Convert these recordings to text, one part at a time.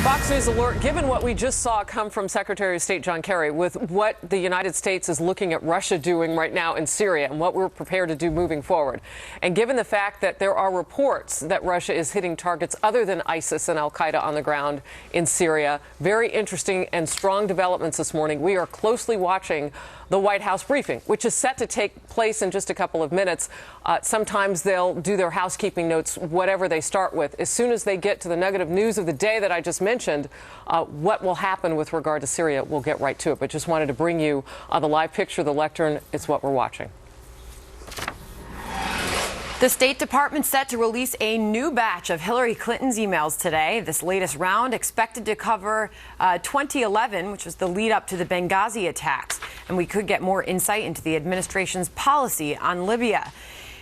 Fox News alert, given what we just saw come from Secretary of State John Kerry with what the United States is looking at Russia doing right now in Syria and what we're prepared to do moving forward, and given the fact that there are reports that Russia is hitting targets other than ISIS and al-Qaeda on the ground in Syria, very interesting and strong developments this morning. We are closely watching the White House briefing, which is set to take place in just a couple of minutes. Sometimes they'll do their housekeeping notes, whatever they start with. As soon as they get to the nugget of news of the day that I just mentioned, what will happen with regard to Syria, we'll get right to it. But just wanted to bring you the live picture, the lectern. It's what we're watching. The State Department set to release a new batch of Hillary Clinton's emails today. This latest round expected to cover 2011, which was the lead up to the Benghazi attacks. And we could get more insight into the administration's policy on Libya.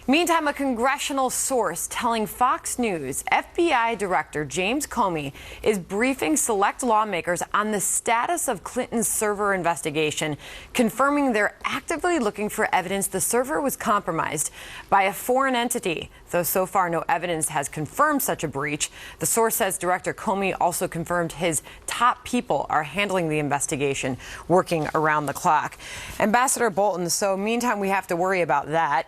Meantime, a congressional source telling Fox News FBI Director James Comey is briefing select lawmakers on the status of Clinton's server investigation, confirming they're actively looking for evidence the server was compromised by a foreign entity. Though so far no evidence has confirmed such a breach, the source says Director Comey also confirmed his top people are handling the investigation, working around the clock. Ambassador Bolton, so meantime we have to worry about that.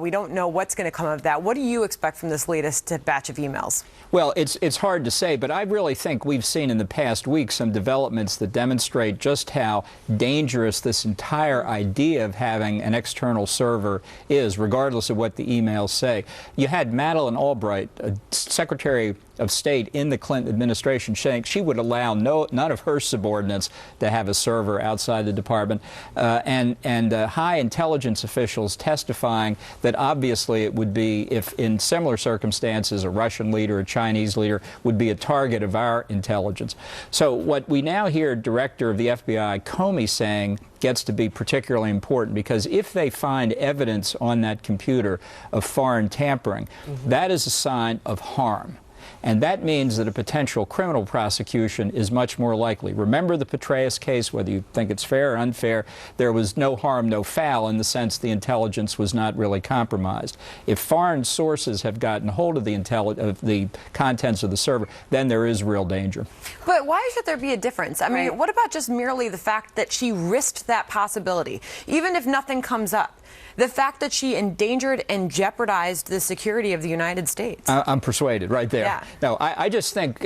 We don't know what's going to come of that. What do you expect from this latest batch of emails? Well, it's hard to say, but I really think we've seen in the past week some developments that demonstrate just how dangerous this entire idea of having an external server is, regardless of what the emails say. You had Madeleine Albright, Secretary of State in the Clinton administration, saying she would allow none of her subordinates to have a server outside the department, and high intelligence officials testifying that obviously it would be, if in similar circumstances a Russian leader, a Chinese leader, would be a target of our intelligence. So what we now hear Director of the FBI Comey saying gets to be particularly important, because if they find evidence on that computer of foreign tampering, that is a sign of harm. And that means that a potential criminal prosecution is much more likely. Remember the Petraeus case, whether you think it's fair or unfair, there was no harm, no foul, in the sense the intelligence was not really compromised. If foreign sources have gotten hold of the contents of the server, then there is real danger. But why should there be a difference? I mean, what about just merely the fact that she risked that possibility, even if nothing comes up? The fact that she endangered and jeopardized the security of the United States. I'm persuaded right there. Yeah. No, I just think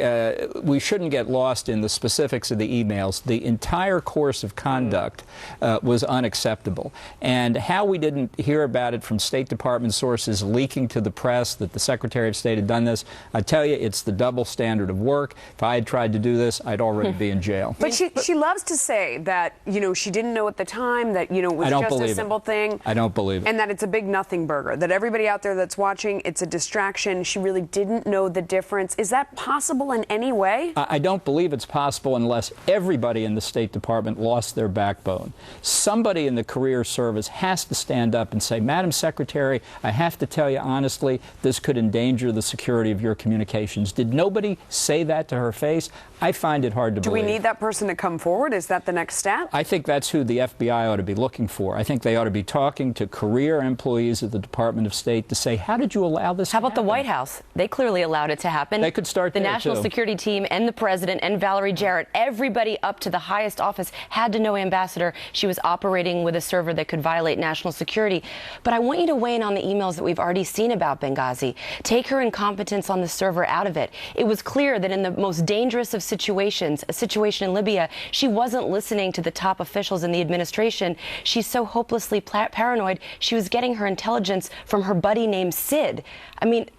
we shouldn't get lost in the specifics of the emails. The entire course of conduct was unacceptable. And how we didn't hear about it from State Department sources leaking to the press that the Secretary of State had done this, I tell you, it's the double standard of work. If I had tried to do this, I'd already be in jail. But she loves to say that, you know, she didn't know at the time, that, you know, it was just a simple thing. I don't believe it. And that it's a big nothing burger, that everybody out there that's watching, it's a distraction. She really didn't know the difference. Is that possible in any way? I don't believe it's possible unless everybody in the State Department lost their backbone. Somebody in the career service has to stand up and say, Madam Secretary, I have to tell you honestly, this could endanger the security of your communications. Did nobody say that to her face? I find it hard to believe. Do we need that person to come forward? Is that the next step? I think that's who the FBI ought to be looking for. I think they ought to be talking to career employees of the Department of State to say, how did you allow this to happen? How about the White House? They clearly allowed it to happen. They could start the there, National too. Security Team and the President and Valerie Jarrett, everybody up to the highest office had to know, Ambassador, she was operating with a server that could violate national security. But I want you to weigh in on the emails that we've already seen about Benghazi. Take her incompetence on the server out of it. It was clear that in the most dangerous of situations, a situation in Libya, she wasn't listening to the top officials in the administration. She's so hopelessly paranoid, she was getting her intelligence from her buddy named Sid. I mean,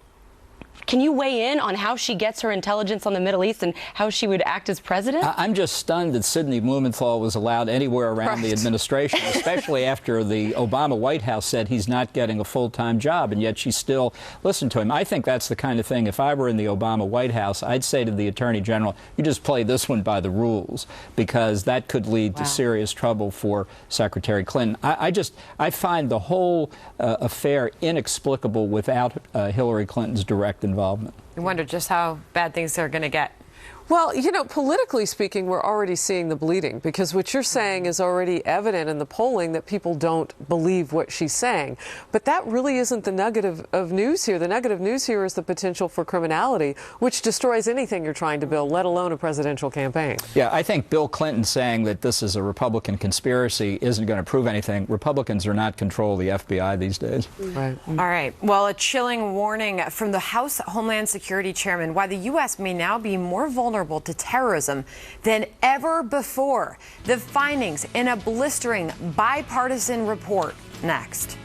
can you weigh in on how she gets her intelligence on the Middle East and how she would act as president? I'm just stunned that Sidney Blumenthal was allowed anywhere around the administration, especially after the Obama White House said he's not getting a full-time job, and yet she still listened to him. I think that's the kind of thing, if I were in the Obama White House, I'd say to the Attorney General, you just play this one by the rules, because that could lead to serious trouble for Secretary Clinton. I find the whole affair inexplicable without Hillary Clinton's direct involvement. I wonder just how bad things are going to get. Well, you know, politically speaking, we're already seeing the bleeding, because what you're saying is already evident in the polling that people don't believe what she's saying. But that really isn't the nugget of news here. The nugget of news here is the potential for criminality, which destroys anything you're trying to build, let alone a presidential campaign. Yeah, I think Bill Clinton saying that this is a Republican conspiracy isn't going to prove anything. Republicans are not control of the FBI these days. Right. All right. Well, a chilling warning from the House Homeland Security Chairman why the U.S. may now be more vulnerable to terrorism than ever before. The findings in a blistering bipartisan report next.